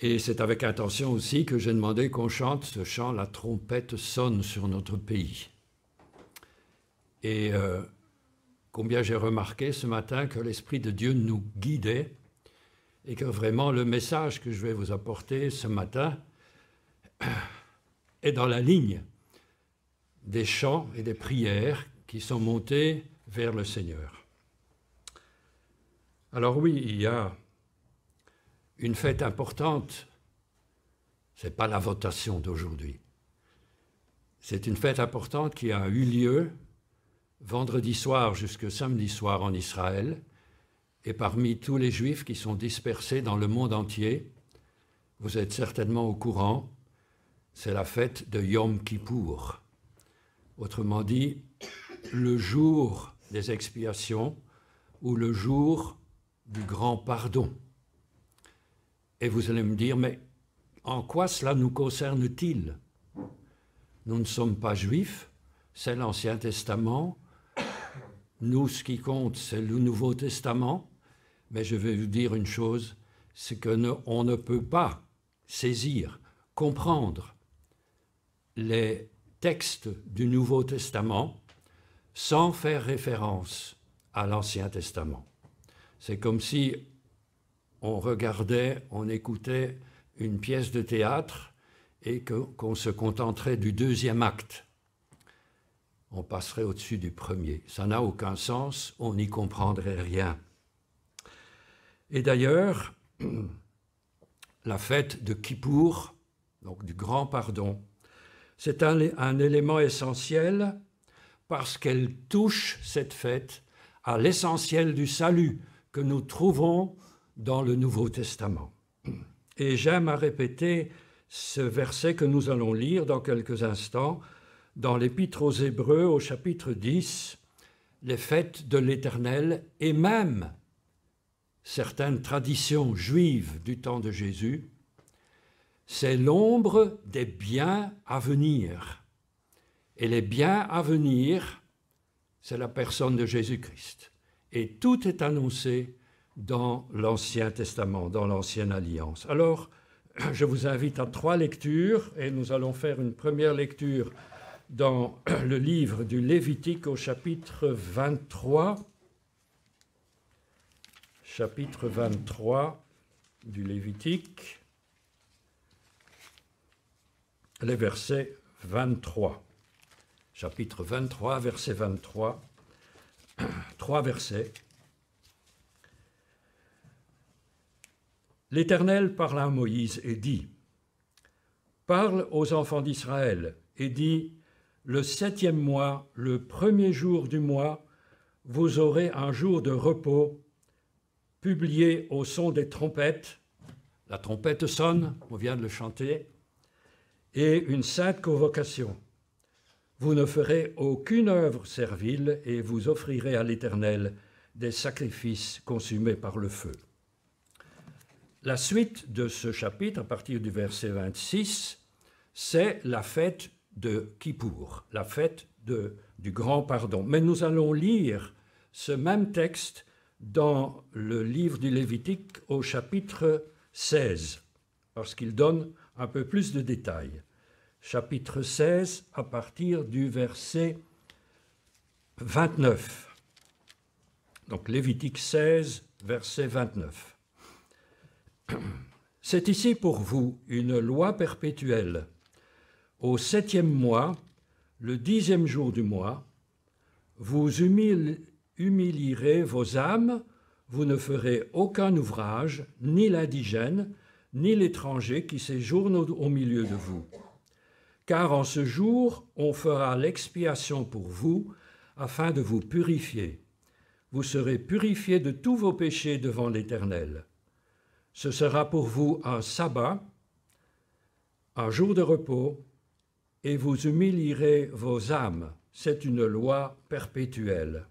Et c'est avec intention aussi que j'ai demandé qu'on chante ce chant « La trompette sonne sur notre pays ». Et combien j'ai remarqué ce matin que l'Esprit de Dieu nous guidait et que vraiment le message que je vais vous apporter ce matin est dans la ligne des chants et des prières qui sont montés vers le Seigneur. Alors oui, il y a une fête importante, ce n'est pas la votation d'aujourd'hui. C'est une fête importante qui a eu lieu vendredi soir jusqu'à samedi soir en Israël, et parmi tous les Juifs qui sont dispersés dans le monde entier, vous êtes certainement au courant, c'est la fête de Yom Kippour. Autrement dit, le jour des expiations ou le jour du grand pardon. Et vous allez me dire, mais en quoi cela nous concerne-t-il? Nous ne sommes pas juifs, c'est l'Ancien Testament. Nous, ce qui compte, c'est le Nouveau Testament. Mais je vais vous dire une chose, c'est qu'on ne peut pas saisir, comprendre les textes du Nouveau Testament sans faire référence à l'Ancien Testament. C'est comme si on regardait, on écoutait une pièce de théâtre et qu'on se contenterait du deuxième acte. On passerait au-dessus du premier. Ça n'a aucun sens, on n'y comprendrait rien. Et d'ailleurs, la fête de Kippour, donc du grand pardon, c'est un élément essentiel parce qu'elle touche cette fête à l'essentiel du salut que nous trouvons dans le Nouveau Testament. Et j'aime à répéter ce verset que nous allons lire dans quelques instants dans l'Épître aux Hébreux au chapitre 10, les fêtes de l'Éternel et même certaines traditions juives du temps de Jésus, c'est l'ombre des biens à venir. Et les biens à venir, c'est la personne de Jésus-Christ. Et tout est annoncé dans l'Ancien Testament, dans l'Ancienne Alliance. Alors, je vous invite à 3 lectures, et nous allons faire une première lecture dans le livre du Lévitique au chapitre 23. Chapitre 23 du Lévitique, les versets 23. Chapitre 23, verset 23. 3 versets. L'Éternel parla à Moïse et dit, « Parle aux enfants d'Israël et dis, le 7e mois, le 1er jour du mois, vous aurez un jour de repos, publié au son des trompettes. » La trompette sonne, on vient de le chanter, et une sainte convocation. Vous ne ferez aucune œuvre servile et vous offrirez à l'Éternel des sacrifices consumés par le feu. La suite de ce chapitre, à partir du verset 26, c'est la fête de Kippour, la fête du grand pardon. Mais nous allons lire ce même texte dans le livre du Lévitique au chapitre 16, parce qu'il donne un peu plus de détails. Chapitre 16, à partir du verset 29. Donc Lévitique 16, verset 29. C'est ici pour vous une loi perpétuelle. Au 7e mois, le 10e jour du mois, vous humilierez vos âmes, vous ne ferez aucun ouvrage, ni l'indigène, ni l'étranger qui séjourne au milieu de vous. Car en ce jour, on fera l'expiation pour vous, afin de vous purifier. Vous serez purifiés de tous vos péchés devant l'Éternel. Ce sera pour vous un sabbat, un jour de repos, et vous humilierez vos âmes. C'est une loi perpétuelle.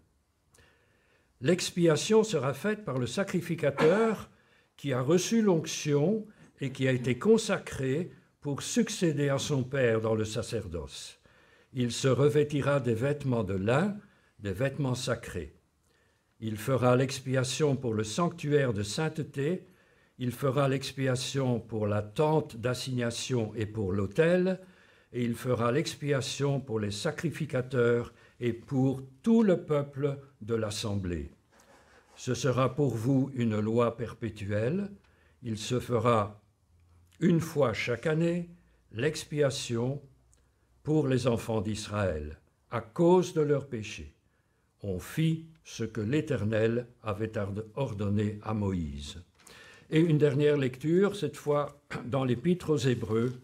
L'expiation sera faite par le sacrificateur qui a reçu l'onction et qui a été consacré pour succéder à son père dans le sacerdoce. Il se revêtira des vêtements de lin, des vêtements sacrés. Il fera l'expiation pour le sanctuaire de sainteté il fera l'expiation pour la tente d'assignation et pour l'autel, et il fera l'expiation pour les sacrificateurs et pour tout le peuple de l'assemblée. Ce sera pour vous une loi perpétuelle. Il se fera une fois chaque année l'expiation pour les enfants d'Israël, à cause de leurs péchés. On fit ce que l'Éternel avait ordonné à Moïse. Et une dernière lecture, cette fois dans l'Épître aux Hébreux,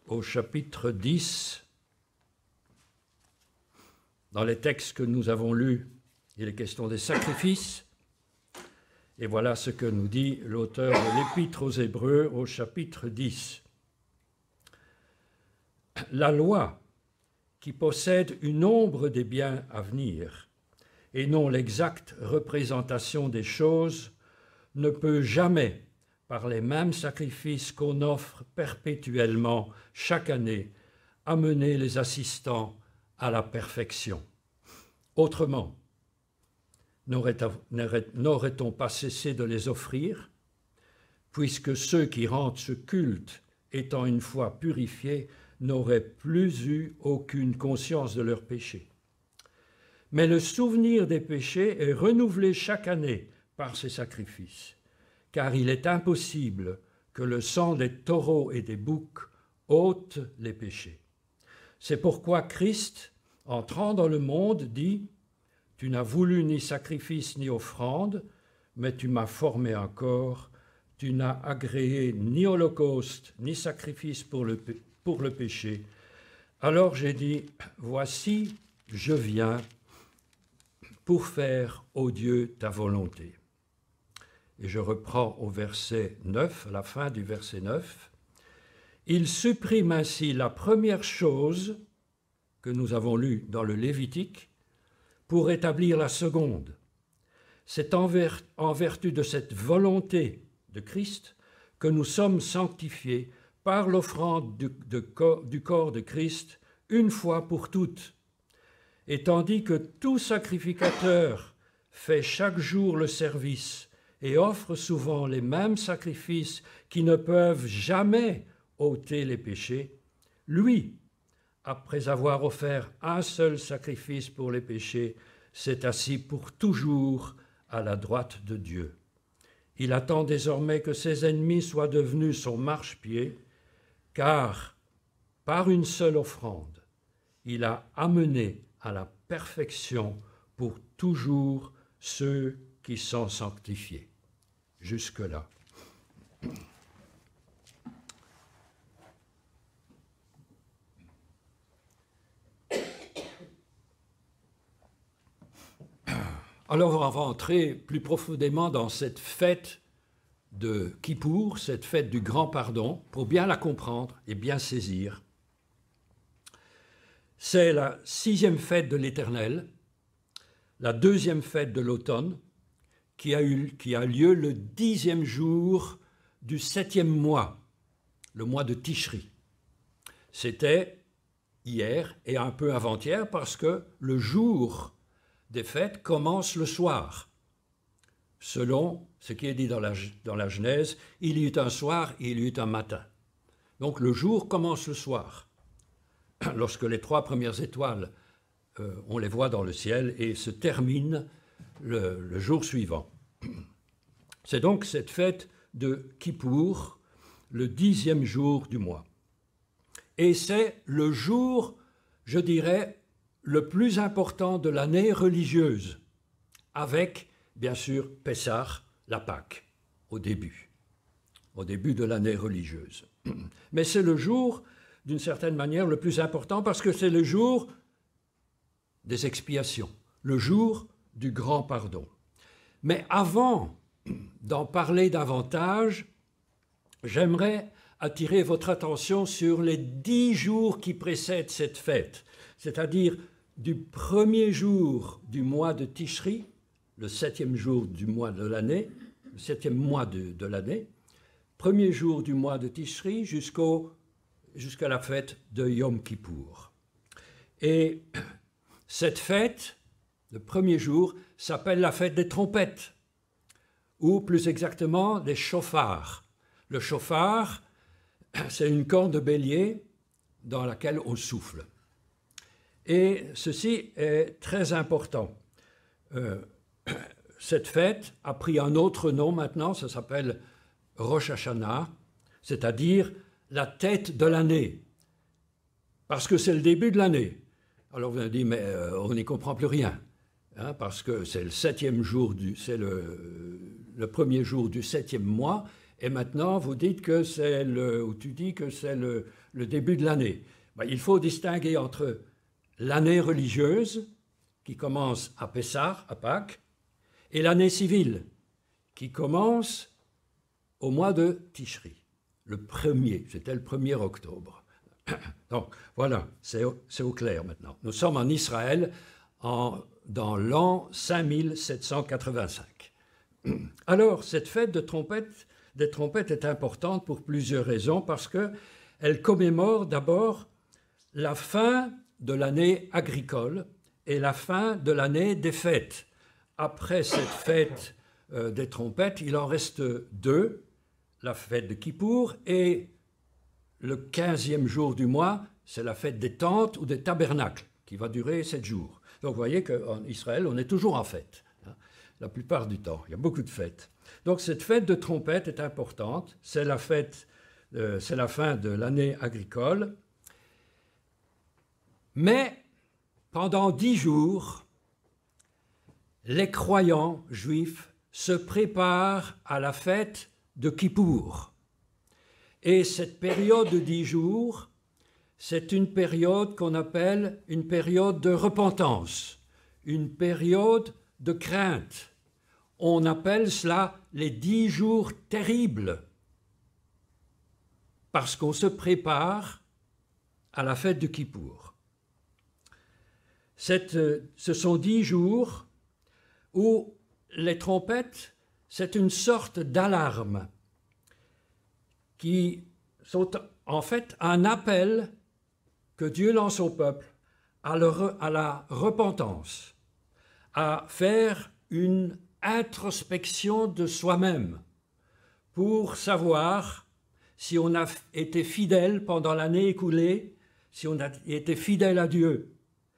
au chapitre 10. Dans les textes que nous avons lus, il est question des sacrifices. Et voilà ce que nous dit l'auteur de l'Épître aux Hébreux au chapitre 10. La loi, qui possède une ombre des biens à venir, et non l'exacte représentation des choses, ne peut jamais, par les mêmes sacrifices qu'on offre perpétuellement chaque année, amener les assistants à la perfection. Autrement, n'aurait-on pas cessé de les offrir, puisque ceux qui rendent ce culte, étant une fois purifiés, n'auraient plus eu aucune conscience de leurs péchés. Mais le souvenir des péchés est renouvelé chaque année par ces sacrifices, car il est impossible que le sang des taureaux et des boucs ôte les péchés. C'est pourquoi Christ, entrant dans le monde, dit « Tu n'as voulu ni sacrifice ni offrande, mais tu m'as formé un corps. Tu n'as agréé ni holocauste ni sacrifice pour le péché. Alors j'ai dit, voici, je viens pour faire, ô Dieu, ta volonté. » Et je reprends au verset 9, à la fin du verset 9. Il supprime ainsi la première chose que nous avons lue dans le Lévitique pour établir la seconde. C'est en vertu de cette volonté de Christ que nous sommes sanctifiés par l'offrande du corps de Christ une fois pour toutes. Et tandis que tout sacrificateur fait chaque jour le service et offre souvent les mêmes sacrifices qui ne peuvent jamais ôter les péchés, lui, après avoir offert un seul sacrifice pour les péchés, s'est assis pour toujours à la droite de Dieu. Il attend désormais que ses ennemis soient devenus son marchepied, car par une seule offrande, il a amené à la perfection pour toujours ceux qui sont sanctifiés. Jusque-là. Alors on va entrer plus profondément dans cette fête de Kippour, cette fête du grand pardon, pour bien la comprendre et bien saisir. C'est la 6e fête de l'Éternel, la 2e fête de l'automne, qui a lieu le 10e jour du 7e mois, le mois de Tishri. C'était hier et un peu avant-hier parce que le jour des fêtes commence le soir. Selon ce qui est dit dans la Genèse, il y eut un soir et il y eut un matin. Donc le jour commence le soir, lorsque les 3 premières étoiles, on les voit dans le ciel et se termine le jour suivant. C'est donc cette fête de Kippour, le 10e jour du mois. Et c'est le jour, je dirais, le plus important de l'année religieuse, avec, bien sûr, Pessah, la Pâque, au début de l'année religieuse. Mais c'est le jour, d'une certaine manière, le plus important parce que c'est le jour des expiations, le jour du grand pardon. Mais avant d'en parler davantage, j'aimerais attirer votre attention sur les 10 jours qui précèdent cette fête, c'est-à-dire du premier jour du mois de Tishri, le 7e jour du mois de l'année, le 7e mois de l'année, premier jour du mois de Tishri jusqu'à la fête de Yom Kippour. Et cette fête, le premier jour, s'appelle la fête des trompettes, ou plus exactement des chauffards. Le chauffard, c'est une corne de bélier dans laquelle on souffle. Et ceci est très important. Cette fête a pris un autre nom maintenant, ça s'appelle Rosh Hashanah, c'est-à-dire la tête de l'année, parce que c'est le début de l'année. Alors vous avez dit, mais on n'y comprend plus rien, hein, parce que c'est le 7e jour, c'est le premier jour du 7e mois, et maintenant vous dites que c'est ou tu dis que c'est le début de l'année. Ben, il faut distinguer entre l'année religieuse, qui commence à Pessah, à Pâques, et l'année civile, qui commence au mois de Tishri, c'était le 1er octobre. Donc voilà, c'est au clair maintenant. Nous sommes en Israël dans l'an 5785. Alors, cette fête des trompettes est importante pour plusieurs raisons, parce qu'elle commémore d'abord la fin de l'année agricole et la fin de l'année des fêtes. Après cette fête des trompettes, il en reste deux, la fête de Kippour et le 15e jour du mois, c'est la fête des tentes ou des tabernacles, qui va durer 7 jours. Donc vous voyez qu'en Israël, on est toujours en fête, hein, la plupart du temps. Il y a beaucoup de fêtes. Donc cette fête de trompette est importante. C'est la fin de l'année agricole. Mais pendant 10 jours, les croyants juifs se préparent à la fête de Kippour. Et cette période de 10 jours, c'est une période qu'on appelle une période de repentance, une période de crainte. On appelle cela les 10 jours terribles, parce qu'on se prépare à la fête de Kippour. Ce sont 10 jours où les trompettes, c'est une sorte d'alarme qui sont en fait un appel que Dieu lance au peuple à la repentance, à faire une introspection de soi-même pour savoir si on a été fidèle pendant l'année écoulée, si on a été fidèle à Dieu,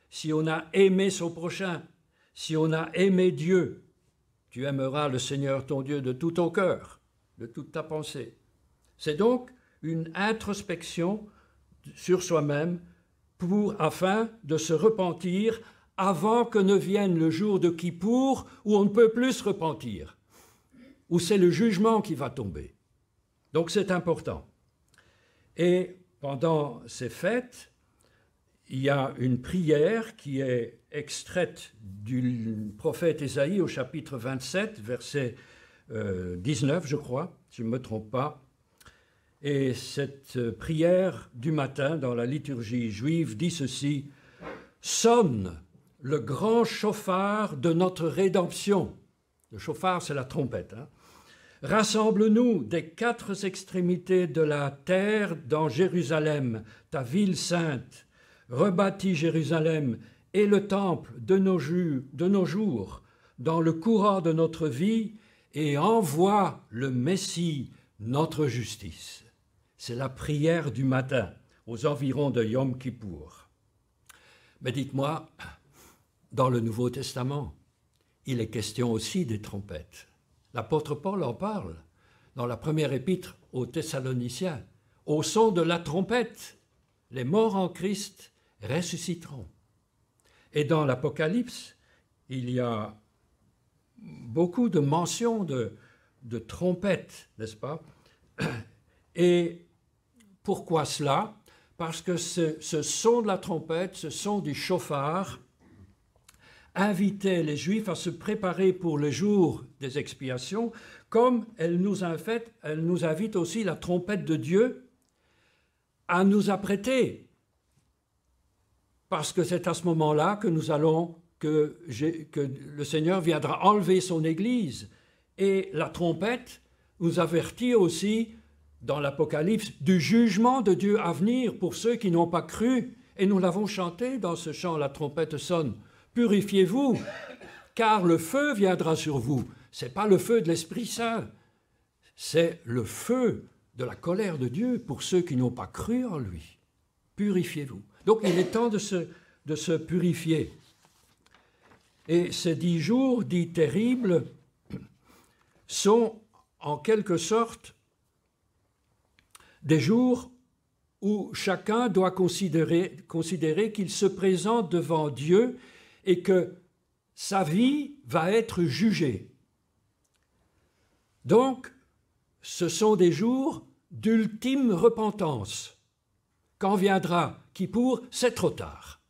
si on a aimé son prochain, si on a aimé Dieu. Tu aimeras le Seigneur ton Dieu de tout ton cœur, de toute ta pensée. C'est donc une introspection sur soi-même afin de se repentir avant que ne vienne le jour de Kippour où on ne peut plus se repentir, où c'est le jugement qui va tomber. Donc c'est important. Et pendant ces fêtes, il y a une prière qui est extraite du prophète Ésaïe au chapitre 27, verset 19, je crois, si je ne me trompe pas. Et cette prière du matin dans la liturgie juive dit ceci: « Sonne le grand chauffard de notre rédemption. » Le chauffard, c'est la trompette. Hein. « Rassemble-nous des 4 extrémités de la terre dans Jérusalem, ta ville sainte. Rebâtis Jérusalem et le temple de nos jours dans le courant de notre vie et envoie le Messie, notre justice. » C'est la prière du matin, aux environs de Yom Kippour. Mais dites-moi, dans le Nouveau Testament, il est question aussi des trompettes. L'apôtre Paul en parle dans la première épître aux Thessaloniciens. Au son de la trompette, les morts en Christ ressusciteront. Et dans l'Apocalypse, il y a beaucoup de mentions de trompettes, n'est-ce pas? Et pourquoi cela? Parce que ce son de la trompette, ce son du chauffard, invitait les Juifs à se préparer pour le jour des expiations, comme elle nous invite aussi, la trompette de Dieu, à nous apprêter. Parce que c'est à ce moment-là que que le Seigneur viendra enlever son Église. Et la trompette nous avertit aussi dans l'Apocalypse du jugement de Dieu à venir pour ceux qui n'ont pas cru. Et nous l'avons chanté dans ce chant, la trompette sonne. Purifiez-vous, car le feu viendra sur vous. ce n'est pas le feu de l'Esprit Saint, c'est le feu de la colère de Dieu pour ceux qui n'ont pas cru en lui. Purifiez-vous. Donc il est temps de se purifier. Et ces 10 jours dits terribles sont en quelque sorte des jours où chacun doit considérer qu'il se présente devant Dieu et que sa vie va être jugée. Donc, ce sont des jours d'ultime repentance. Quand viendra Kippour, c'est trop tard.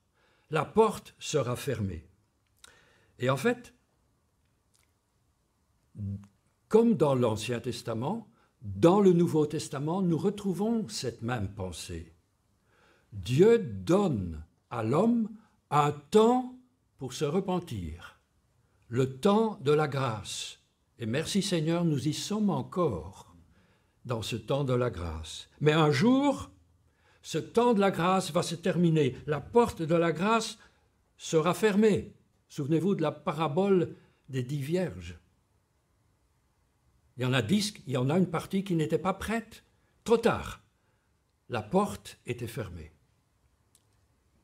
La porte sera fermée. Et en fait, comme dans l'Ancien Testament, dans le Nouveau Testament, nous retrouvons cette même pensée. Dieu donne à l'homme un temps pour se repentir, le temps de la grâce. Et merci Seigneur, nous y sommes encore dans ce temps de la grâce. Mais un jour, ce temps de la grâce va se terminer. La porte de la grâce sera fermée. Souvenez-vous de la parabole des 10 vierges. Il y en a 10, il y en a une partie qui n'était pas prête. Trop tard. La porte était fermée.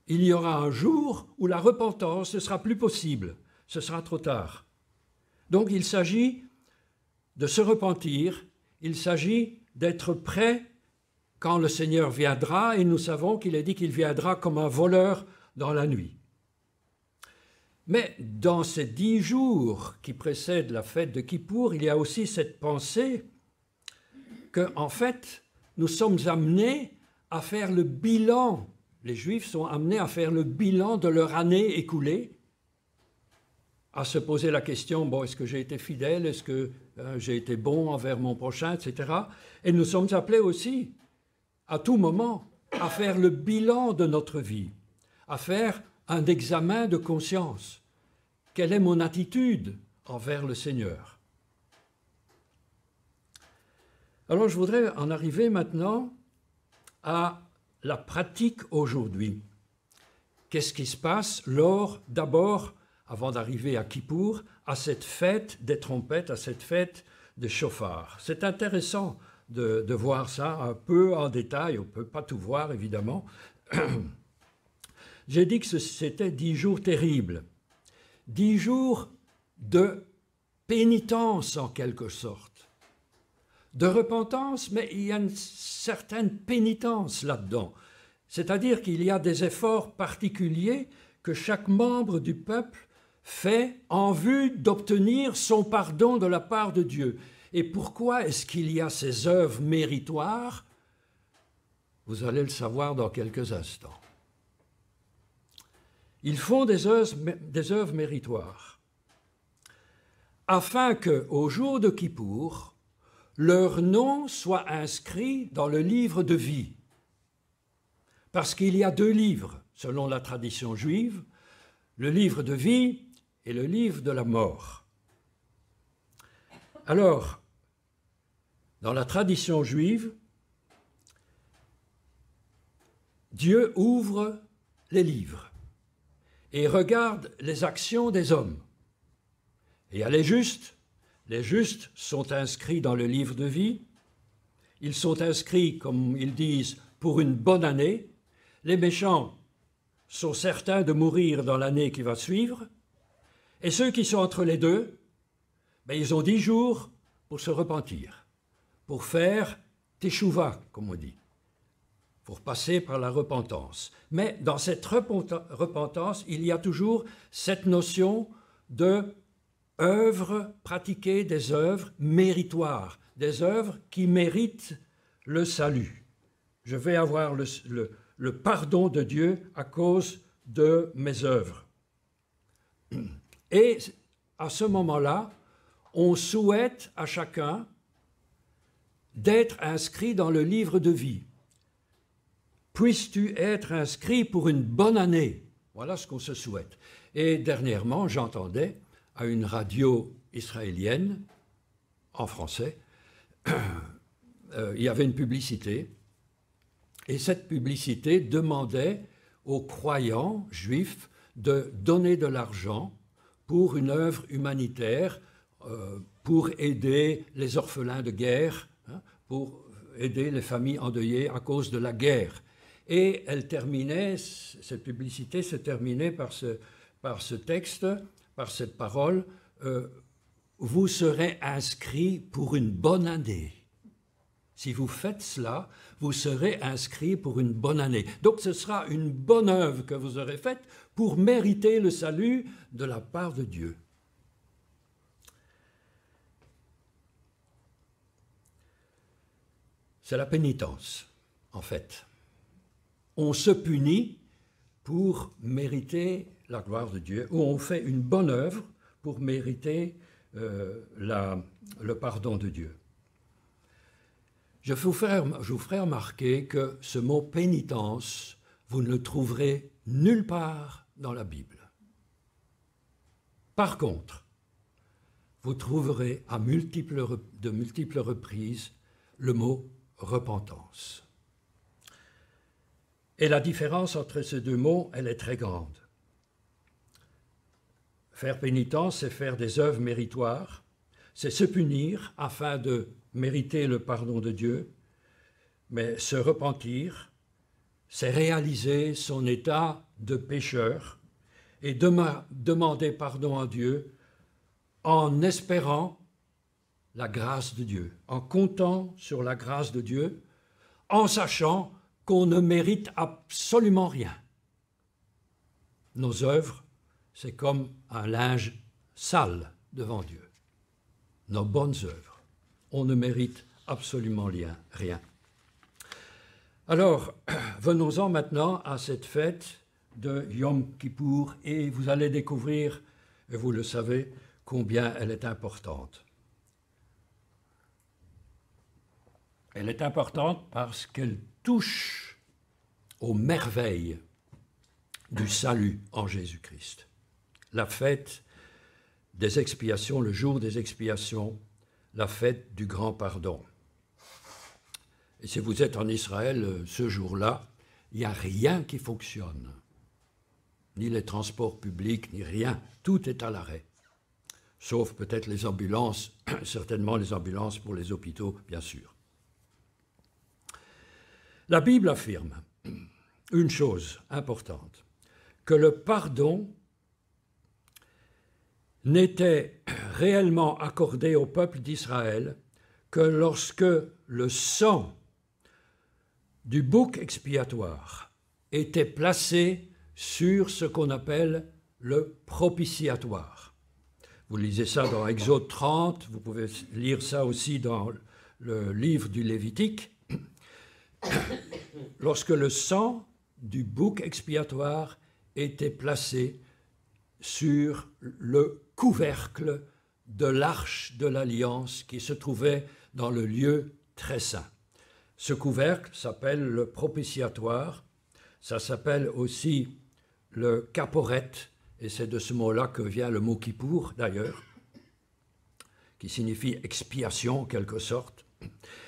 Il y aura un jour où la repentance ne sera plus possible. Ce sera trop tard. Donc il s'agit de se repentir, il s'agit d'être prêt quand le Seigneur viendra, et nous savons qu'il est dit qu'il viendra comme un voleur dans la nuit. Mais dans ces 10 jours qui précèdent la fête de Kippour, il y a aussi cette pensée que, en fait, nous sommes amenés à faire le bilan. Les Juifs sont amenés à faire le bilan de leur année écoulée, à se poser la question, bon, est-ce que j'ai été fidèle, est-ce que j'ai été bon envers mon prochain, etc. Et nous sommes appelés aussi, à tout moment, à faire le bilan de notre vie, à faire un examen de conscience. Quelle est mon attitude envers le Seigneur? Alors je voudrais en arriver maintenant à la pratique aujourd'hui. Qu'est-ce qui se passe lors, d'abord, avant d'arriver à Kippour, à cette fête des trompettes, à cette fête des chauffards? C'est intéressant de voir ça un peu en détail, on ne peut pas tout voir évidemment. J'ai dit que c'était 10 jours terribles, 10 jours de pénitence en quelque sorte, de repentance, mais il y a une certaine pénitence là-dedans. C'est-à-dire qu'il y a des efforts particuliers que chaque membre du peuple fait en vue d'obtenir son pardon de la part de Dieu. Et pourquoi est-ce qu'il y a ces œuvres méritoires? Vous allez le savoir dans quelques instants. Ils font des œuvres méritoires afin qu'au jour de Kippour, leur nom soit inscrit dans le livre de vie. Parce qu'il y a 2 livres, selon la tradition juive, le livre de vie et le livre de la mort. Alors, dans la tradition juive, Dieu ouvre les livres et regarde les actions des hommes. Et il y a les justes sont inscrits dans le livre de vie, ils sont inscrits, comme ils disent, pour une bonne année, les méchants sont certains de mourir dans l'année qui va suivre, et ceux qui sont entre les deux, ils ont 10 jours pour se repentir, pour faire teshuva, comme on dit, pour passer par la repentance. Mais dans cette repentance, il y a toujours cette notion de œuvres pratiquées, des œuvres méritoires, des œuvres qui méritent le salut. Je vais avoir le pardon de Dieu à cause de mes œuvres. Et à ce moment-là, on souhaite à chacun d'être inscrit dans le livre de vie. Puisses-tu être inscrit pour une bonne année? Voilà ce qu'on se souhaite. Et dernièrement, j'entendais à une radio israélienne, en français, il y avait une publicité, et cette publicité demandait aux croyants juifs de donner de l'argent pour une œuvre humanitaire pour aider les orphelins de guerre, hein, pour aider les familles endeuillées à cause de la guerre. Et elle terminait, cette publicité se terminait par ce texte, par cette parole, vous serez inscrit pour une bonne année. Si vous faites cela, vous serez inscrit pour une bonne année. Donc ce sera une bonne œuvre que vous aurez faite pour mériter le salut de la part de Dieu. C'est la pénitence, en fait. On se punit pour mériter la gloire de Dieu, ou on fait une bonne œuvre pour mériter le pardon de Dieu. Je vous ferai remarquer que ce mot pénitence, vous ne le trouverez nulle part dans la Bible. Par contre, vous trouverez de multiples reprises le mot repentance. Et la différence entre ces deux mots, elle est très grande. Faire pénitence, c'est faire des œuvres méritoires, c'est se punir afin de mériter le pardon de Dieu, mais se repentir, c'est réaliser son état de pécheur et demander pardon à Dieu en espérant la grâce de Dieu, en comptant sur la grâce de Dieu, en sachant qu'on ne mérite absolument rien. Nos œuvres, c'est comme un linge sale devant Dieu. Nos bonnes œuvres, on ne mérite absolument rien. Alors, venons-en maintenant à cette fête de Yom Kippour, et vous allez découvrir, et vous le savez, combien elle est importante. Elle est importante parce qu'elle touche aux merveilles du salut en Jésus-Christ. La fête des expiations, le jour des expiations, la fête du grand pardon. Et si vous êtes en Israël ce jour-là, il n'y a rien qui fonctionne. Ni les transports publics, ni rien. Tout est à l'arrêt. Sauf peut-être les ambulances, certainement les ambulances pour les hôpitaux, bien sûr. La Bible affirme une chose importante, que le pardon n'était réellement accordé au peuple d'Israël que lorsque le sang du bouc expiatoire était placé sur ce qu'on appelle le propitiatoire. Vous lisez ça dans Exode 30, vous pouvez lire ça aussi dans le livre du Lévitique. Lorsque le sang du bouc expiatoire était placé sur le couvercle de l'arche de l'Alliance qui se trouvait dans le lieu très saint. Ce couvercle s'appelle le propitiatoire, ça s'appelle aussi le caporet, et c'est de ce mot-là que vient le mot Kippour d'ailleurs, qui signifie expiation en quelque sorte.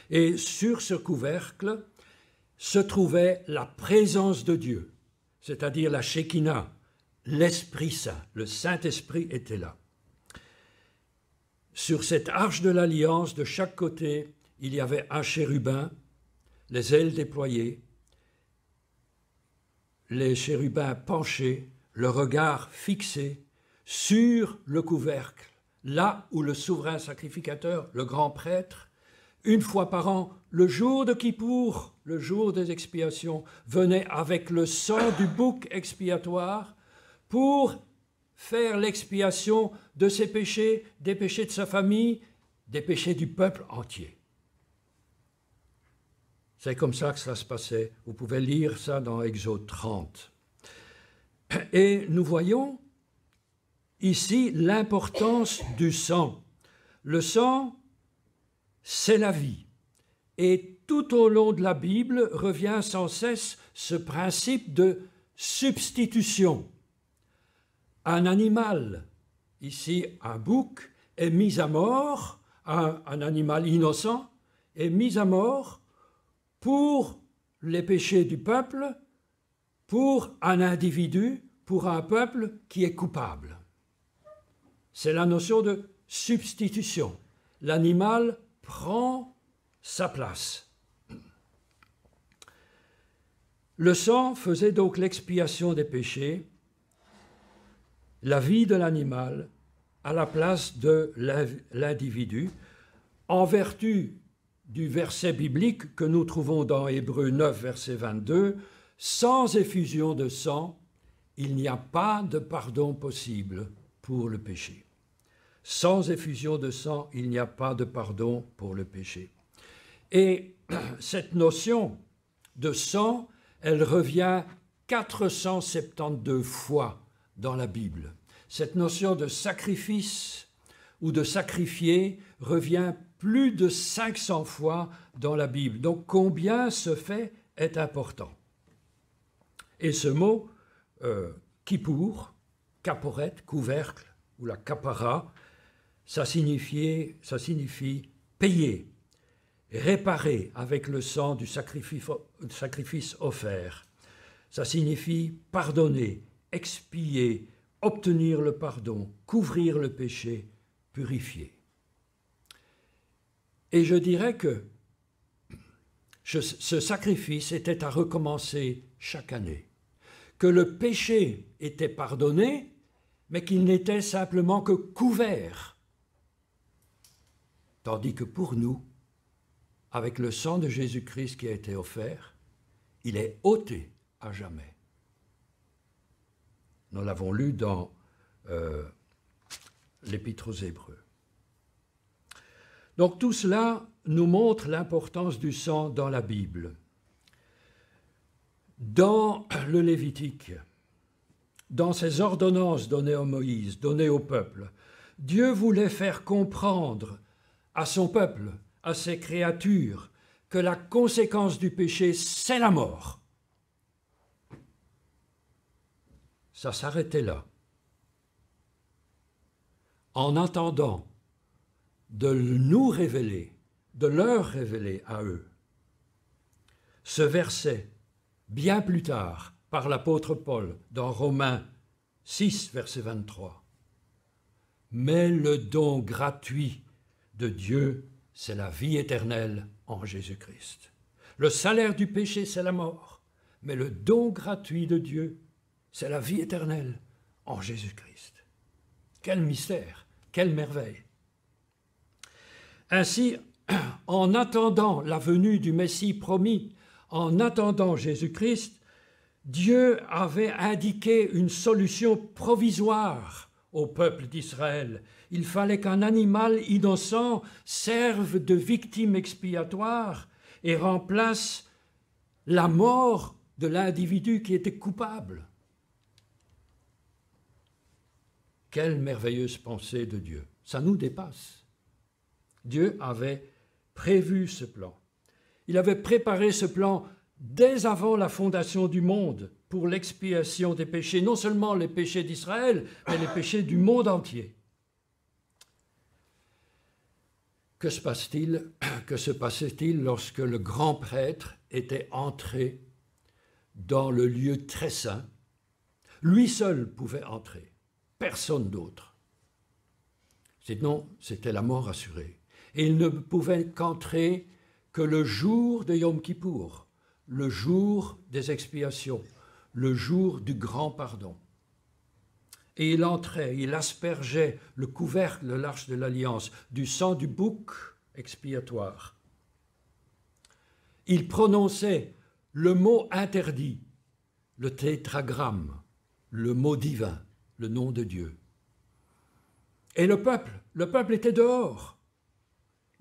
Et sur ce couvercle se trouvait la présence de Dieu, c'est-à-dire la Shekinah, l'Esprit Saint, le Saint-Esprit était là. Sur cette arche de l'Alliance, de chaque côté, il y avait un chérubin, les ailes déployées, les chérubins penchés, le regard fixé sur le couvercle, là où le souverain sacrificateur, le grand prêtre, une fois par an, le jour de Kippour, le jour des expiations, venait avec le sang du bouc expiatoire pour faire l'expiation de ses péchés, des péchés de sa famille, des péchés du peuple entier. C'est comme ça que cela se passait. Vous pouvez lire ça dans Exode 30. Et nous voyons ici l'importance du sang. Le sang, c'est la vie. Et tout au long de la Bible revient sans cesse ce principe de substitution. Un animal, ici un bouc, est mis à mort, un animal innocent est mis à mort pour les péchés du peuple, pour un individu, pour un peuple qui est coupable. C'est la notion de substitution. l'animal prend sa place. Le sang faisait donc l'expiation des péchés, la vie de l'animal à la place de l'individu, en vertu du verset biblique que nous trouvons dans Hébreux 9, verset 22, « Sans effusion de sang, il n'y a pas de pardon possible pour le péché. » Sans effusion de sang, il n'y a pas de pardon pour le péché. Et cette notion de sang, elle revient 472 fois dans la Bible. Cette notion de sacrifice ou de sacrifier revient plus de 500 fois dans la Bible. Donc combien ce fait est important. Et ce mot, kippour, caporet, couvercle, ou la capara, ça signifie payer, réparer avec le sang du sacrifice offert. Ça signifie pardonner, expier, obtenir le pardon, couvrir le péché, purifier. Et je dirais que ce sacrifice était à recommencer chaque année, que le péché était pardonné, mais qu'il n'était simplement que couvert. Tandis que pour nous, avec le sang de Jésus-Christ qui a été offert, il est ôté à jamais. Nous l'avons lu dans l'Épître aux Hébreux. Donc tout cela nous montre l'importance du sang dans la Bible. Dans le Lévitique, dans ses ordonnances données à Moïse, données au peuple, Dieu voulait faire comprendre à son peuple, à ses créatures, que la conséquence du péché, c'est la mort. Ça s'arrêtait là. En attendant de nous révéler, de leur révéler à eux, ce verset, bien plus tard, par l'apôtre Paul, dans Romains 6, verset 23. Mais le don gratuit de Dieu, c'est la vie éternelle en Jésus-Christ. Le salaire du péché, c'est la mort, mais le don gratuit de Dieu, c'est la vie éternelle en Jésus-Christ. Quel mystère, quelle merveille! Ainsi, en attendant la venue du Messie promis, en attendant Jésus-Christ, Dieu avait indiqué une solution provisoire au peuple d'Israël. Il fallait qu'un animal innocent serve de victime expiatoire et remplace la mort de l'individu qui était coupable. Quelle merveilleuse pensée de Dieu! Ça nous dépasse. Dieu avait prévu ce plan. Il avait préparé ce plan dès avant la fondation du monde pour l'expiation des péchés, non seulement les péchés d'Israël, mais les péchés du monde entier. Que se passait-il lorsque le grand prêtre était entré dans le lieu très saint? Lui seul pouvait entrer, personne d'autre. Sinon, c'était la mort assurée. Et il ne pouvait qu'entrer que le jour de Yom Kippour, le jour des expiations, le jour du grand pardon. Et il entrait, il aspergeait le couvercle, l'arche de l'alliance, du sang du bouc expiatoire. Il prononçait le mot interdit, le tétragramme, le mot divin, le nom de Dieu. Et le peuple était dehors.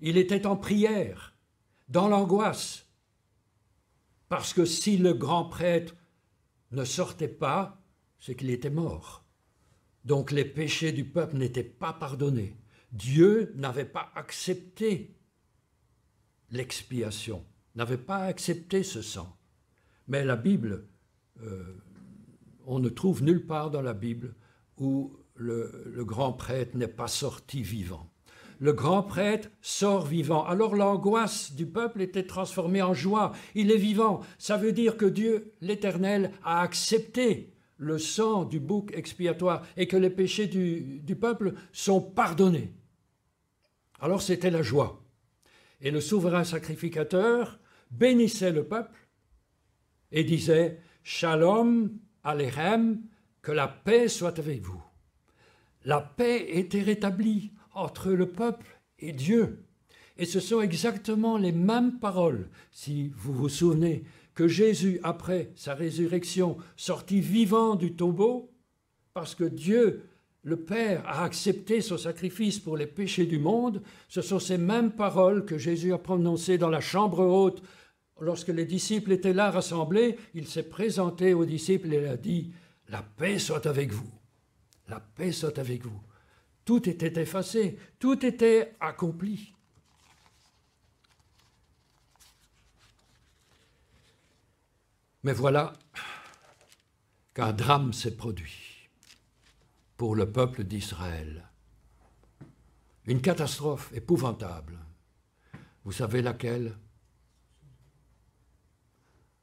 Il était en prière, dans l'angoisse, parce que si le grand prêtre ne sortait pas, c'est qu'il était mort. Donc les péchés du peuple n'étaient pas pardonnés. Dieu n'avait pas accepté l'expiation, n'avait pas accepté ce sang. Mais la Bible, on ne trouve nulle part dans la Bible où le grand prêtre n'est pas sorti vivant. Le grand prêtre sort vivant. Alors l'angoisse du peuple était transformée en joie. Il est vivant. Ça veut dire que Dieu, l'Éternel, a accepté le sang du bouc expiatoire et que les péchés du peuple sont pardonnés. Alors c'était la joie. Et le souverain sacrificateur bénissait le peuple et disait « Shalom Aleichem, que la paix soit avec vous ». La paix était rétablie entre le peuple et Dieu. Et ce sont exactement les mêmes paroles, si vous vous souvenez, que Jésus, après sa résurrection, sortit vivant du tombeau, parce que Dieu, le Père, a accepté son sacrifice pour les péchés du monde. Ce sont ces mêmes paroles que Jésus a prononcées dans la chambre haute. Lorsque les disciples étaient là rassemblés, il s'est présenté aux disciples et a dit « La paix soit avec vous, la paix soit avec vous ». Tout était effacé, tout était accompli. Mais voilà qu'un drame s'est produit pour le peuple d'Israël. Une catastrophe épouvantable. Vous savez laquelle?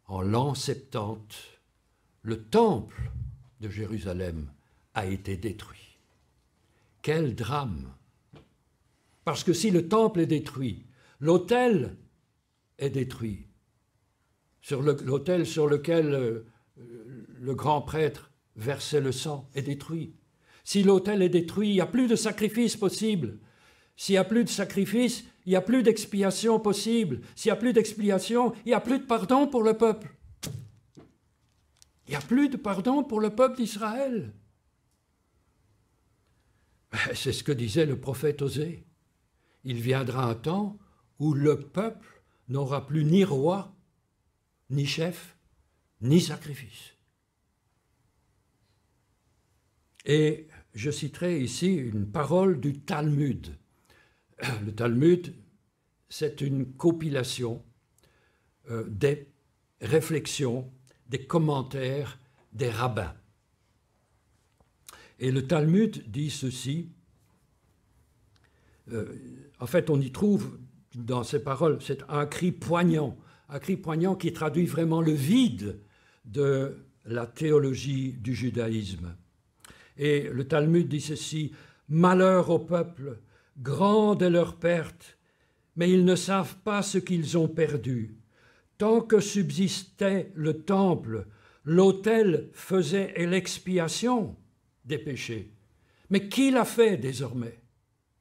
En l'an 70, le temple de Jérusalem a été détruit. Quel drame! Parce que si le temple est détruit, l'autel est détruit. L'autel sur lequel le grand prêtre versait le sang est détruit. Si l'autel est détruit, il n'y a plus de sacrifice possible. S'il n'y a plus de sacrifice, il n'y a plus d'expiation possible. S'il n'y a plus d'expiation, il n'y a plus de pardon pour le peuple. Il n'y a plus de pardon pour le peuple d'Israël. C'est ce que disait le prophète Osée. Il viendra un temps où le peuple n'aura plus ni roi, ni chef, ni sacrifice. Et je citerai ici une parole du Talmud. Le Talmud, c'est une compilation des réflexions, des commentaires des rabbins. Et le Talmud dit ceci, en fait on y trouve dans ces paroles, c'est un cri poignant qui traduit vraiment le vide de la théologie du judaïsme. Et le Talmud dit ceci, « Malheur au peuple, grande est leur perte, mais ils ne savent pas ce qu'ils ont perdu. Tant que subsistait le temple, l'autel faisait l'expiation des péchés. Mais qui l'a fait désormais,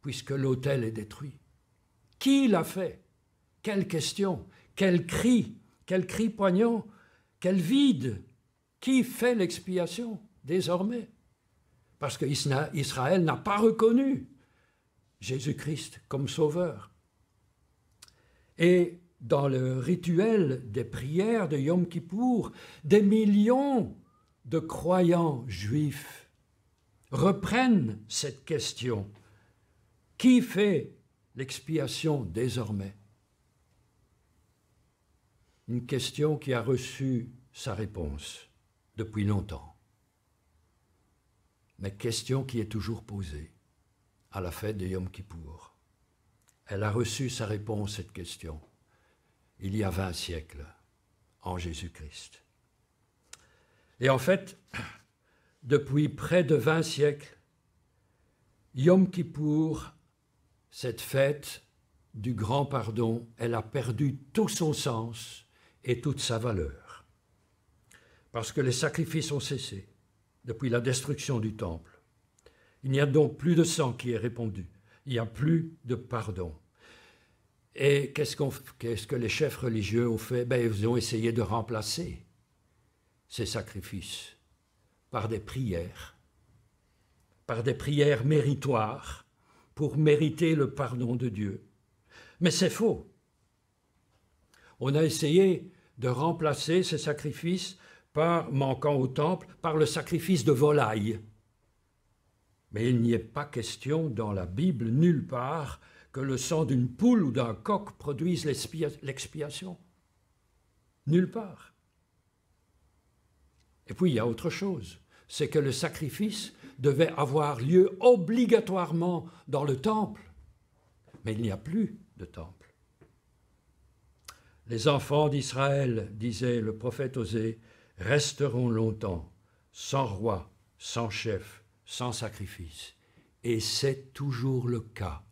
puisque l'autel est détruit? Qui l'a fait? Quelle question, quel cri poignant, quel vide! Qui fait l'expiation désormais? Parce qu'Israël n'a pas reconnu Jésus-Christ comme sauveur. Et dans le rituel des prières de Yom Kippour, des millions de croyants juifs reprennent cette question. Qui fait l'expiation désormais? Une question qui a reçu sa réponse depuis longtemps. Mais question qui est toujours posée à la fête de Yom Kippour. Elle a reçu sa réponse, cette question, il y a 20 siècles, en Jésus-Christ. Et en fait, depuis près de 20 siècles, Yom Kippour, cette fête du grand pardon, elle a perdu tout son sens et toute sa valeur. Parce que les sacrifices ont cessé depuis la destruction du temple. Il n'y a donc plus de sang qui est répandu. Il n'y a plus de pardon. Et qu'est-ce que les chefs religieux ont fait? Ils ont essayé de remplacer ces sacrifices par des prières méritoires pour mériter le pardon de Dieu. Mais c'est faux. On a essayé de remplacer ces sacrifices manquant au temple par le sacrifice de volaille. Mais il n'y est pas question dans la Bible nulle part que le sang d'une poule ou d'un coq produise l'expiation. Nulle part. Et puis il y a autre chose, c'est que le sacrifice devait avoir lieu obligatoirement dans le temple. Mais il n'y a plus de temple. Les enfants d'Israël, disait le prophète Osée, resteront longtemps sans roi, sans chef, sans sacrifice. Et c'est toujours le cas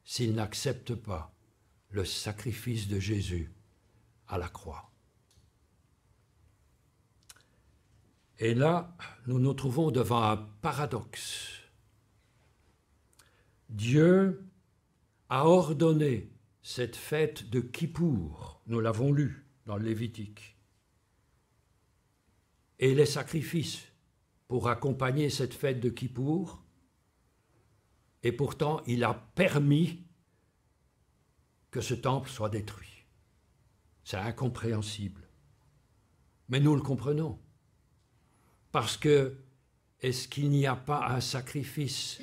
s'ils n'acceptent pas le sacrifice de Jésus à la croix. Et là, nous nous trouvons devant un paradoxe. Dieu a ordonné cette fête de Kippour, nous l'avons lu dans le Lévitique, et les sacrifices pour accompagner cette fête de Kippour, et pourtant il a permis que ce temple soit détruit. C'est incompréhensible. Mais nous le comprenons. Parce que, est-ce qu'il n'y a pas un sacrifice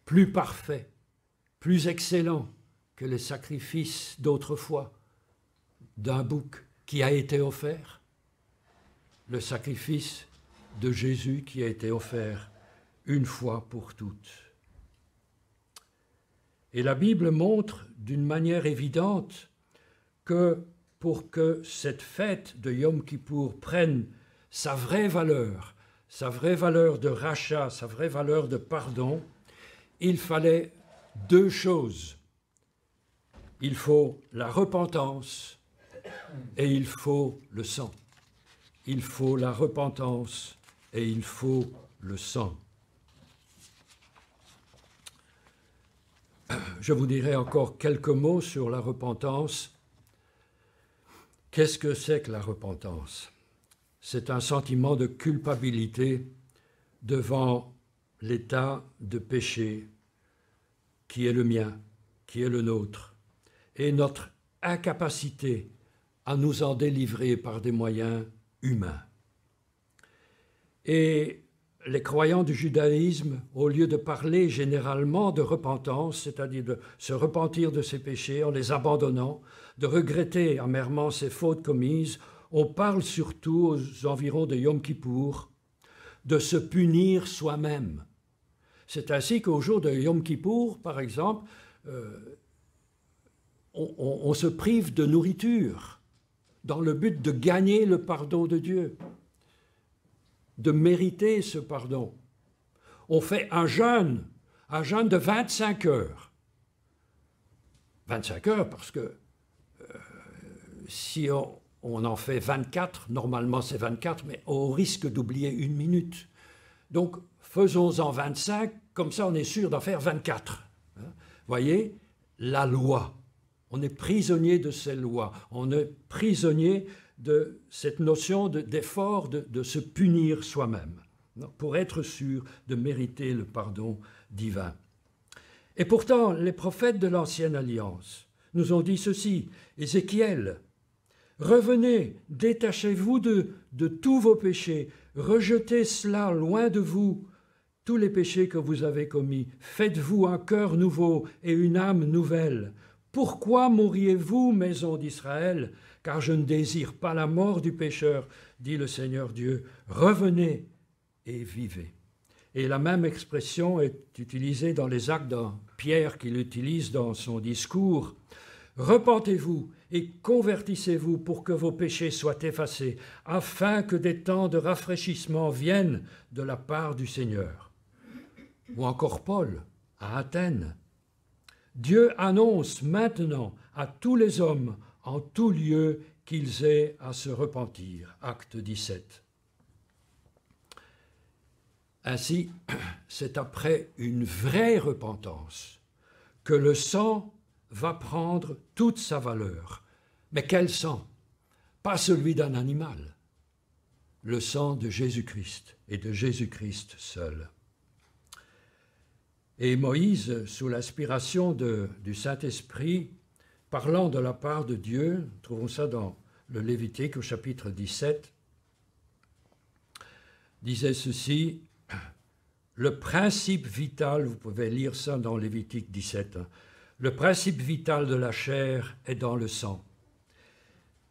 plus parfait, plus excellent que les sacrifices d'autrefois, d'un bouc qui a été offert? Le sacrifice de Jésus qui a été offert une fois pour toutes. Et la Bible montre d'une manière évidente que pour que cette fête de Yom Kippour prenne sa vraie valeur de rachat, sa vraie valeur de pardon, il fallait deux choses. Il faut la repentance et il faut le sang. Il faut la repentance et il faut le sang. Je vous dirai encore quelques mots sur la repentance. Qu'est-ce que c'est que la repentance? C'est un sentiment de culpabilité devant l'état de péché qui est le mien, qui est le nôtre, et notre incapacité à nous en délivrer par des moyens humains. Et les croyants du judaïsme, au lieu de parler généralement de repentance, c'est-à-dire de se repentir de ses péchés en les abandonnant, de regretter amèrement ses fautes commises, on parle surtout aux environs de Yom Kippour de se punir soi-même. C'est ainsi qu'au jour de Yom Kippour, par exemple, on se prive de nourriture dans le but de gagner le pardon de Dieu, de mériter ce pardon. On fait un jeûne de 25 heures. 25 heures parce que si on en fait 24, normalement c'est 24, mais au risque d'oublier une minute. Donc faisons-en 25, comme ça on est sûr d'en faire 24. Voyez, la loi. On est prisonnier de ces lois. On est prisonnier de cette notion d'effort de se punir soi-même, pour être sûr de mériter le pardon divin. Et pourtant, les prophètes de l'Ancienne Alliance nous ont dit ceci. Ézéchiel, revenez, détachez-vous de tous vos péchés, rejetez cela loin de vous, tous les péchés que vous avez commis. Faites-vous un cœur nouveau et une âme nouvelle. Pourquoi mourriez-vous, maison d'Israël? Car je ne désire pas la mort du pécheur, dit le Seigneur Dieu. Revenez et vivez. Et la même expression est utilisée dans les Actes de Pierre qu'il utilise dans son discours. Repentez-vous et convertissez-vous pour que vos péchés soient effacés, afin que des temps de rafraîchissement viennent de la part du Seigneur. Ou encore Paul, à Athènes. Dieu annonce maintenant à tous les hommes en tout lieu qu'ils aient à se repentir. Acte 17. Ainsi, c'est après une vraie repentance que le sang va prendre toute sa valeur. Mais quel sang? Pas celui d'un animal. Le sang de Jésus-Christ et de Jésus-Christ seul. Et Moïse, sous l'inspiration du Saint-Esprit, parlant de la part de Dieu, nous trouvons ça dans le Lévitique au chapitre 17, disait ceci, le principe vital, vous pouvez lire ça dans Lévitique 17, le principe vital de la chair est dans le sang.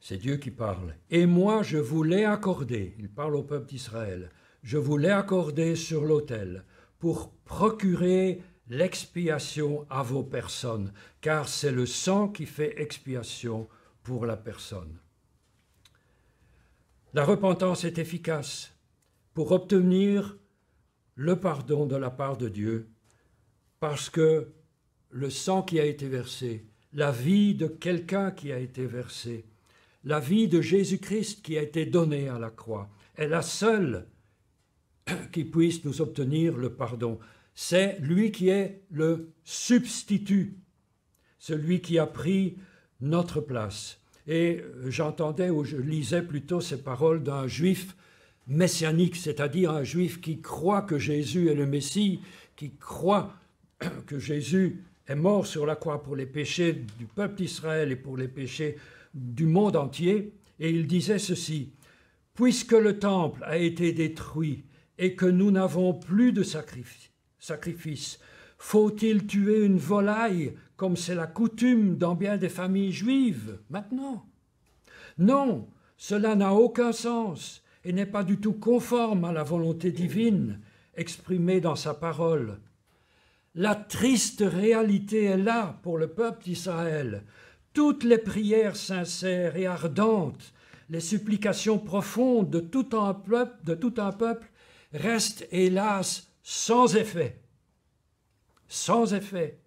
C'est Dieu qui parle. Et moi, je vous l'ai accordé, il parle au peuple d'Israël, je vous l'ai accordé sur l'autel pour procurer l'expiation à vos personnes, car c'est le sang qui fait expiation pour la personne. La repentance est efficace pour obtenir le pardon de la part de Dieu, parce que le sang qui a été versé, la vie de quelqu'un qui a été versé, la vie de Jésus-Christ qui a été donnée à la croix, est la seule qui puisse nous obtenir le pardon. C'est lui qui est le substitut, celui qui a pris notre place. Et j'entendais, ou je lisais plutôt ces paroles d'un juif messianique, c'est-à-dire un juif qui croit que Jésus est le Messie, qui croit que Jésus est mort sur la croix pour les péchés du peuple d'Israël et pour les péchés du monde entier. Et il disait ceci: « Puisque le temple a été détruit et que nous n'avons plus de sacrifice, faut-il tuer une volaille comme c'est la coutume dans bien des familles juives maintenant? Non, cela n'a aucun sens et n'est pas du tout conforme à la volonté divine exprimée dans sa parole. La triste réalité est là pour le peuple d'Israël. Toutes les prières sincères et ardentes, les supplications profondes de tout un peuple restent hélas sans effet. Sans effet.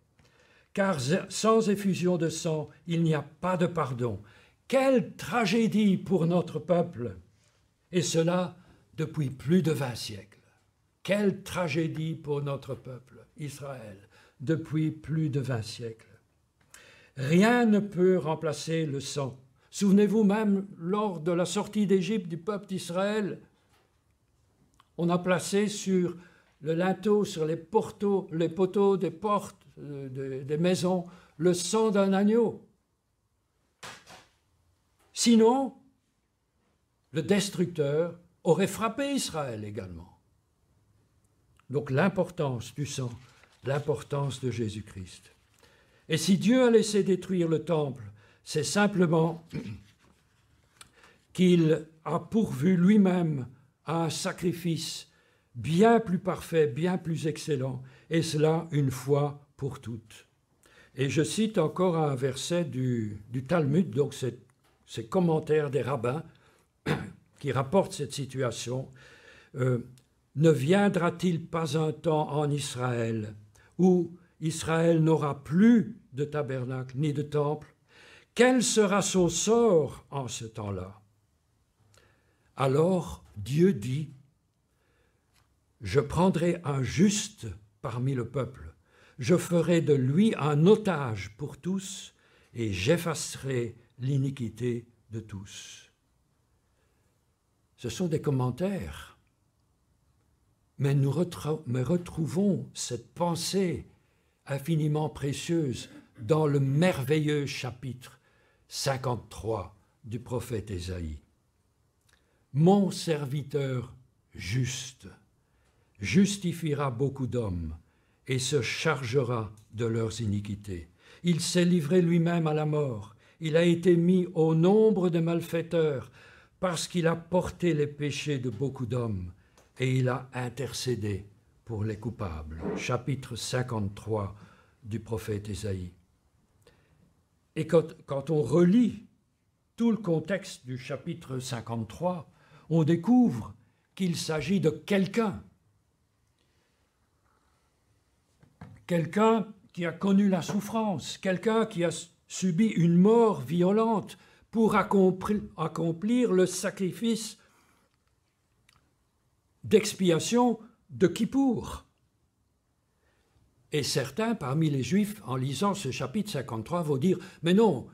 Car sans effusion de sang, il n'y a pas de pardon. Quelle tragédie pour notre peuple! Et cela depuis plus de 20 siècles. Quelle tragédie pour notre peuple, Israël, depuis plus de 20 siècles. Rien ne peut remplacer le sang. Souvenez-vous même, lors de la sortie d'Égypte du peuple d'Israël, on a placé sur le linteau, sur les poteaux des portes, des maisons, le sang d'un agneau. Sinon, le destructeur aurait frappé Israël également. Donc l'importance du sang, l'importance de Jésus-Christ. Et si Dieu a laissé détruire le temple, c'est simplement qu'il a pourvu lui-même à un sacrifice bien plus parfait, bien plus excellent, et cela une fois pour toutes. Et je cite encore un verset du Talmud, donc ces commentaires des rabbins qui rapportent cette situation. Ne viendra-t-il pas un temps en Israël où Israël n'aura plus de tabernacle ni de temple? Quel sera son sort en ce temps-là? Alors Dieu dit: je prendrai un juste parmi le peuple, je ferai de lui un otage pour tous, et j'effacerai l'iniquité de tous. Ce sont des commentaires, mais nous retrouvons cette pensée infiniment précieuse dans le merveilleux chapitre 53 du prophète Ésaïe. Mon serviteur juste justifiera beaucoup d'hommes et se chargera de leurs iniquités. Il s'est livré lui-même à la mort. Il a été mis au nombre des malfaiteurs parce qu'il a porté les péchés de beaucoup d'hommes et il a intercédé pour les coupables. Chapitre 53 du prophète Ésaïe. Et quand on relit tout le contexte du chapitre 53, on découvre qu'il s'agit de quelqu'un qui a connu la souffrance, quelqu'un qui a subi une mort violente pour accomplir le sacrifice d'expiation de Kippour. Et certains parmi les Juifs, en lisant ce chapitre 53, vont dire « Mais non,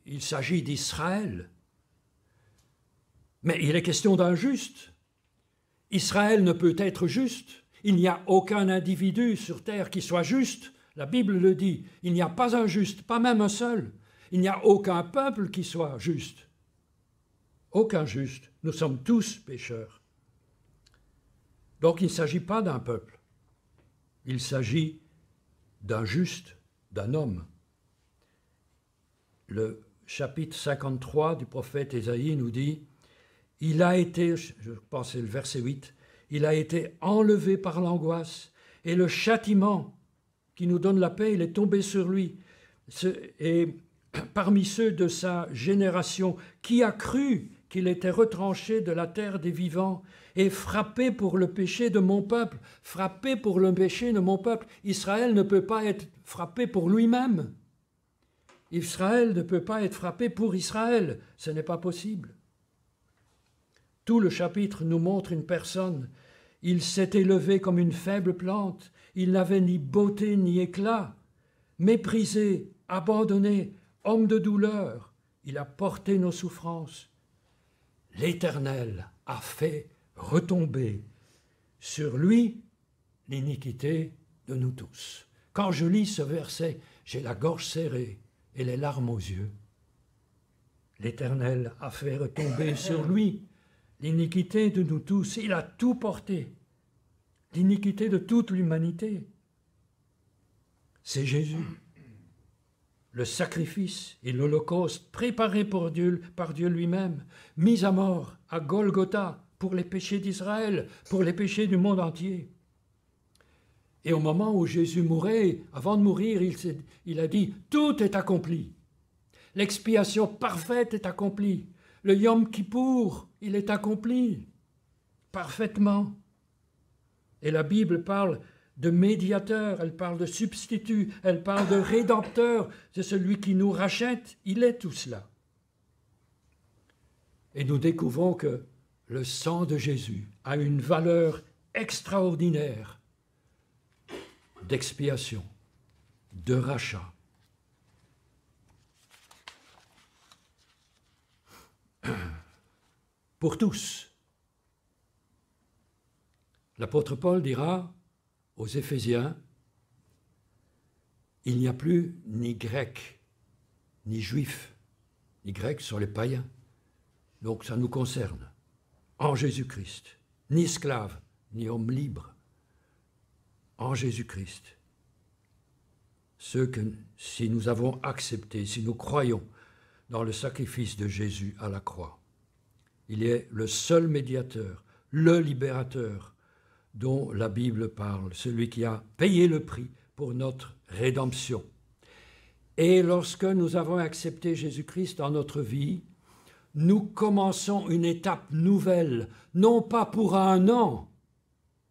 il s'agit d'Israël. » Mais il est question d'un juste. Israël ne peut être juste. Il n'y a aucun individu sur terre qui soit juste. La Bible le dit. Il n'y a pas un juste, pas même un seul. Il n'y a aucun peuple qui soit juste. Aucun juste. Nous sommes tous pécheurs. Donc il ne s'agit pas d'un peuple. Il s'agit d'un juste, d'un homme. Le chapitre 53 du prophète Ésaïe nous dit « Il a été, je pense c'est le verset 8, il a été enlevé par l'angoisse et le châtiment qui nous donne la paix, il est tombé sur lui. Et parmi ceux de sa génération, qui a cru qu'il était retranché de la terre des vivants et frappé pour le péché de mon peuple, frappé pour le péché de mon peuple. Israël ne peut pas être frappé pour lui-même. Israël ne peut pas être frappé pour Israël. Ce n'est pas possible. Tout le chapitre nous montre une personne. Il s'est élevé comme une faible plante. Il n'avait ni beauté ni éclat. Méprisé, abandonné, homme de douleur, il a porté nos souffrances. L'Éternel a fait retomber sur lui l'iniquité de nous tous. Quand je lis ce verset, j'ai la gorge serrée et les larmes aux yeux. L'Éternel a fait retomber sur lui l'iniquité de nous tous. Il a tout porté, l'iniquité de toute l'humanité. C'est Jésus, le sacrifice et l'holocauste préparé par Dieu lui-même, mis à mort à Golgotha pour les péchés d'Israël, pour les péchés du monde entier. Et au moment où Jésus mourait, avant de mourir, il a dit « Tout est accompli. L'expiation parfaite est accomplie. Le Yom Kippour, il est accompli parfaitement. » Et la Bible parle de médiateur, elle parle de substitut, elle parle de rédempteur. C'est celui qui nous rachète, il est tout cela. Et nous découvrons que le sang de Jésus a une valeur extraordinaire d'expiation, de rachat. Pour tous. L'apôtre Paul dira aux Éphésiens, il n'y a plus ni grec, ni juif, ni grec sont les païens. Donc ça nous concerne, en Jésus-Christ, ni esclave, ni homme libre, en Jésus-Christ. Ceux que, si nous avons accepté, si nous croyons dans le sacrifice de Jésus à la croix, il est le seul médiateur, le libérateur dont la Bible parle, celui qui a payé le prix pour notre rédemption. Et lorsque nous avons accepté Jésus-Christ dans notre vie, nous commençons une étape nouvelle, non pas pour un an,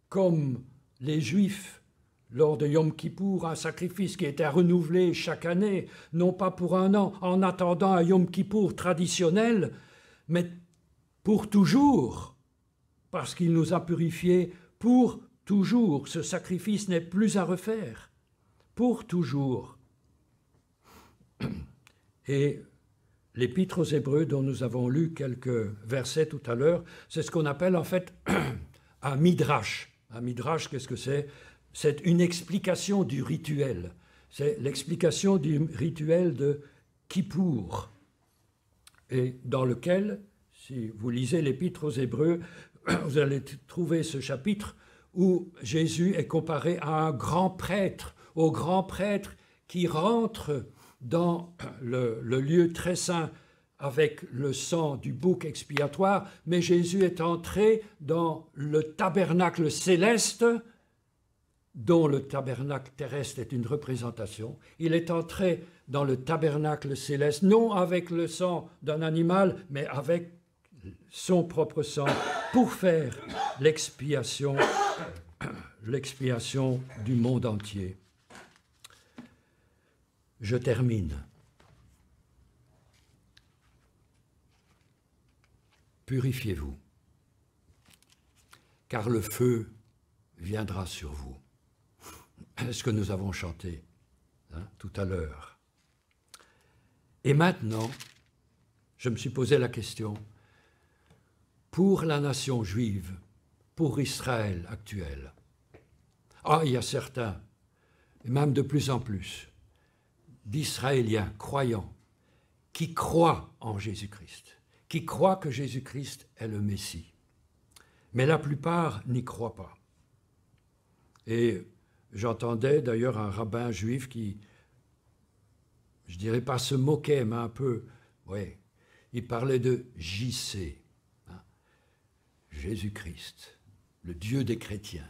comme les Juifs lors de Yom Kippour, un sacrifice qui était renouvelé chaque année, non pas pour un an, en attendant un Yom Kippour traditionnel, mais pour toujours, parce qu'il nous a purifiés pour toujours. Ce sacrifice n'est plus à refaire, pour toujours. Et l'Épître aux Hébreux, dont nous avons lu quelques versets tout à l'heure, c'est ce qu'on appelle en fait un midrash. Un midrash, qu'est-ce que c'est? C'est une explication du rituel. C'est l'explication du rituel de Kippour, et dans lequel, si vous lisez l'Épître aux Hébreux, vous allez trouver ce chapitre où Jésus est comparé à un grand prêtre, au grand prêtre qui rentre dans le lieu très saint avec le sang du bouc expiatoire, mais Jésus est entré dans le tabernacle céleste, dont le tabernacle terrestre est une représentation. Il est entré dans le tabernacle céleste, non avec le sang d'un animal, mais avec son propre sang, pour faire l'expiation du monde entier. Je termine. Purifiez-vous, car le feu viendra sur vous. C'est ce que nous avons chanté tout à l'heure. Et maintenant, je me suis posé la question, pour la nation juive, pour Israël actuel, il y a certains, et même de plus en plus, d'Israéliens croyants qui croient en Jésus-Christ, qui croient que Jésus-Christ est le Messie. Mais la plupart n'y croient pas. Et j'entendais d'ailleurs un rabbin juif qui, je dirais pas se moquait, mais un peu, il parlait de JC, Jésus-Christ, le Dieu des chrétiens.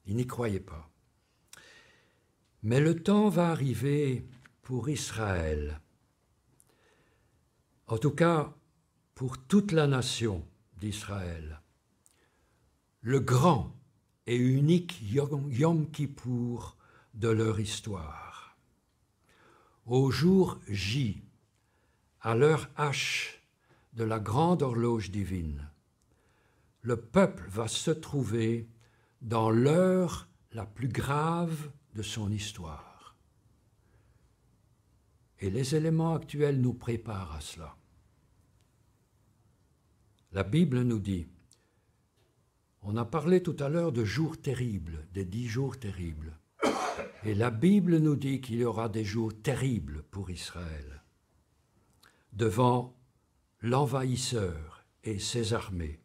Il n'y croyait pas. Mais le temps va arriver pour Israël, En tout cas, pour toute la nation d'Israël, le grand et unique Yom Kippour de leur histoire. Au jour J, à l'heure H de la grande horloge divine, le peuple va se trouver dans l'heure la plus grave de son histoire. Et les éléments actuels nous préparent à cela. La Bible nous dit, on a parlé tout à l'heure de jours terribles, des 10 jours terribles. Et la Bible nous dit qu'il y aura des jours terribles pour Israël, devant l'envahisseur et ses armées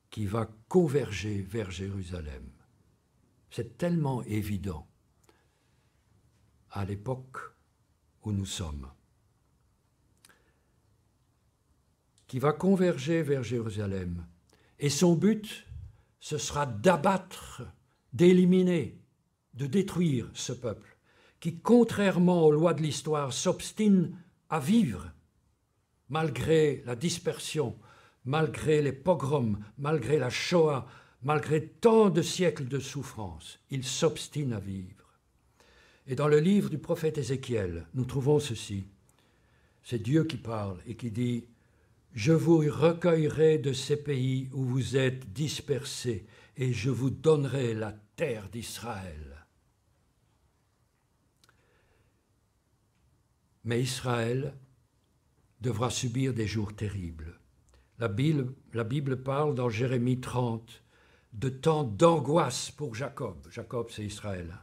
qui va converger vers Jérusalem. C'est tellement évident à l'époque où nous sommes. Qui va converger vers Jérusalem. Et son but, ce sera d'abattre, d'éliminer, de détruire ce peuple qui, contrairement aux lois de l'histoire, s'obstine à vivre malgré la dispersion, malgré les pogroms, malgré la Shoah, malgré tant de siècles de souffrance. Il s'obstine à vivre. Et dans le livre du prophète Ézéchiel, nous trouvons ceci. C'est Dieu qui parle et qui dit « Je vous recueillerai de ces pays où vous êtes dispersés et je vous donnerai la terre d'Israël. » Mais Israël devra subir des jours terribles. La Bible parle dans Jérémie 30 de temps d'angoisse pour Jacob. Jacob, c'est Israël.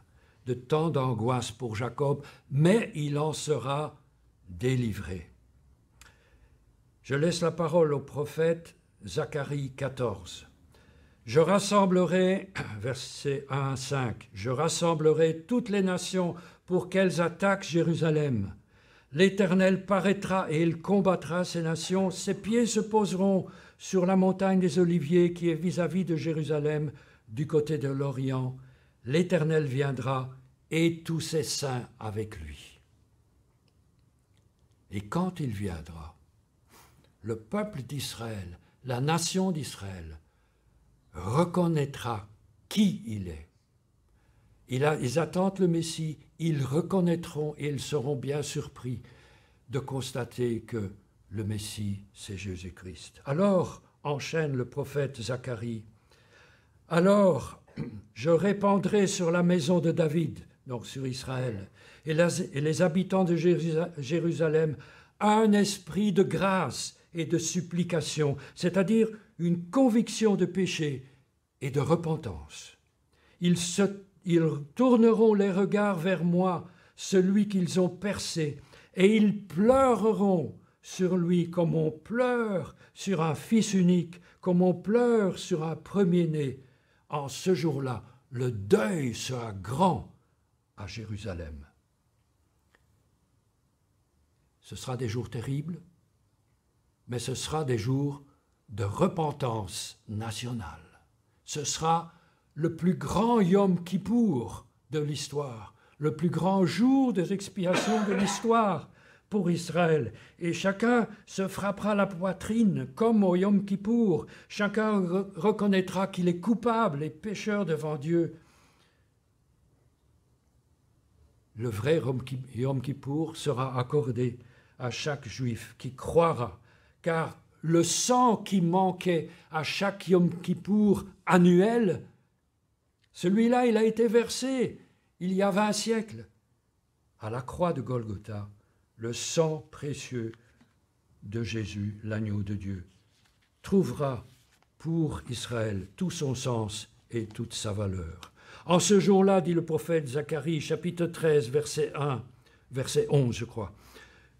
De temps d'angoisse pour Jacob, mais il en sera délivré. Je laisse la parole au prophète Zacharie 14. Je rassemblerai, versets 1 à 5, je rassemblerai toutes les nations pour qu'elles attaquent Jérusalem. L'Éternel paraîtra et il combattra ces nations. Ses pieds se poseront sur la montagne des Oliviers qui est vis-à-vis de Jérusalem, du côté de l'Orient. L'Éternel viendra et tous ses saints avec lui. Et quand il viendra, le peuple d'Israël, la nation d'Israël, reconnaîtra qui il est. Ils attendent le Messie, ils reconnaîtront et ils seront bien surpris de constater que le Messie, c'est Jésus-Christ. Alors, enchaîne le prophète Zacharie, alors je répandrai sur la maison de David, donc sur Israël, et les habitants de Jérusalem, un esprit de grâce et de supplication, c'est-à-dire une conviction de péché et de repentance. Ils tourneront les regards vers moi, celui qu'ils ont percé, et ils pleureront sur lui comme on pleure sur un fils unique, comme on pleure sur un premier-né. En ce jour-là, le deuil sera grand à Jérusalem. Ce sera des jours terribles, mais ce sera des jours de repentance nationale. Ce sera le plus grand Yom Kippour de l'histoire, le plus grand jour des expiations de l'histoire pour Israël. Et chacun se frappera la poitrine comme au Yom Kippour. Chacun reconnaîtra qu'il est coupable et pécheur devant Dieu. Le vrai Yom Kippour sera accordé à chaque juif qui croira, car le sang qui manquait à chaque Yom Kippour annuel, celui-là, il a été versé il y a 20 siècles à la croix de Golgotha, le sang précieux de Jésus, l'agneau de Dieu, trouvera pour Israël tout son sens et toute sa valeur. En ce jour-là, dit le prophète Zacharie, chapitre 13, verset 11, je crois,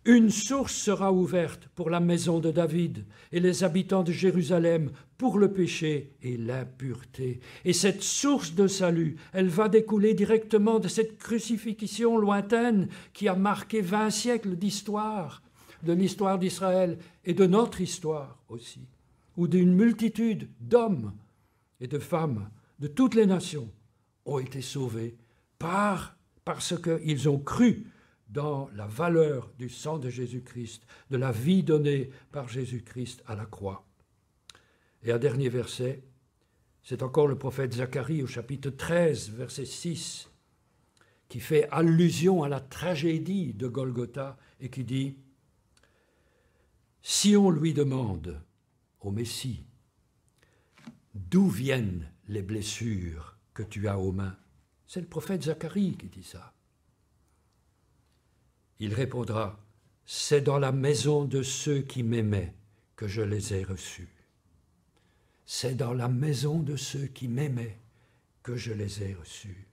une source sera ouverte pour la maison de David et les habitants de Jérusalem pour le péché et l'impureté. Et cette source de salut, elle va découler directement de cette crucifixion lointaine qui a marqué 20 siècles d'histoire, de l'histoire d'Israël et de notre histoire aussi, où d'une multitude d'hommes et de femmes de toutes les nations ont été sauvés parce qu'ils ont cru dans la valeur du sang de Jésus-Christ, de la vie donnée par Jésus-Christ à la croix. Et un dernier verset, c'est encore le prophète Zacharie au chapitre 13, verset 6, qui fait allusion à la tragédie de Golgotha et qui dit « Si on lui demande au Messie, d'où viennent les blessures que tu as aux mains ?» C'est le prophète Zacharie qui dit ça. Il répondra, « C'est dans la maison de ceux qui m'aimaient que je les ai reçus. C'est dans la maison de ceux qui m'aimaient que je les ai reçus. »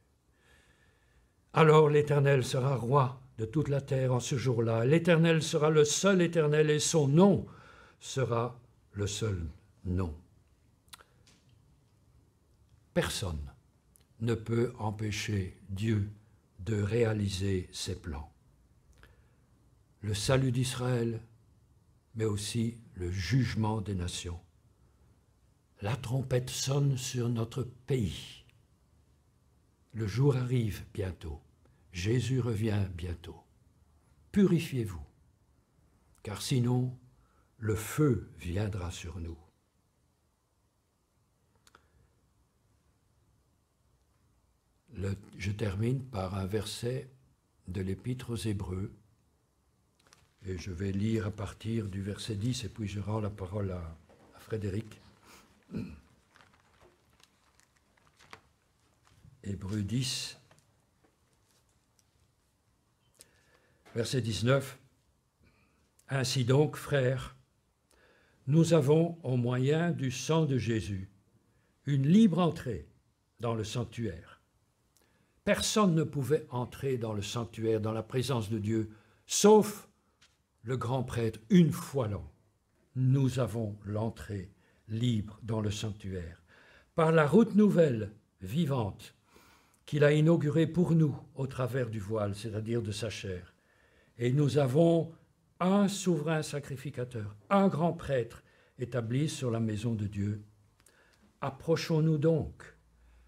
Alors l'Éternel sera roi de toute la terre en ce jour-là. L'Éternel sera le seul Éternel et son nom sera le seul nom. Personne ne peut empêcher Dieu de réaliser ses plans. Le salut d'Israël, mais aussi le jugement des nations. La trompette sonne sur notre pays. Le jour arrive bientôt. Jésus revient bientôt. Purifiez-vous, car sinon le feu viendra sur nous. Je termine par un verset de l'Épître aux Hébreux, et je vais lire à partir du verset 10, et puis je rends la parole à Frédéric. Hébreux 10, verset 19. « Ainsi donc, frères, nous avons, au moyen du sang de Jésus, une libre entrée dans le sanctuaire. Personne ne pouvait entrer dans le sanctuaire, dans la présence de Dieu, sauf le grand prêtre, une fois l'an. Nous avons l'entrée libre dans le sanctuaire, par la route nouvelle, vivante, qu'il a inaugurée pour nous au travers du voile, c'est-à-dire de sa chair. Et nous avons un souverain sacrificateur, un grand prêtre établi sur la maison de Dieu. Approchons-nous donc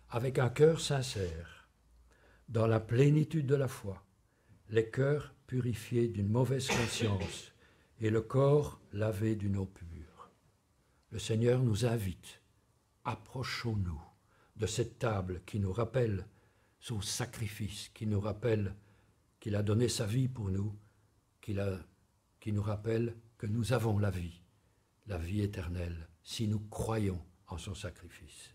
avec un cœur sincère, dans la plénitude de la foi, les cœurs purifiés d'une mauvaise conscience et le corps lavé d'une eau pure. Le Seigneur nous invite, approchons-nous de cette table qui nous rappelle son sacrifice, qui nous rappelle qu'il a donné sa vie pour nous, qui nous rappelle que nous avons la vie éternelle, si nous croyons en son sacrifice.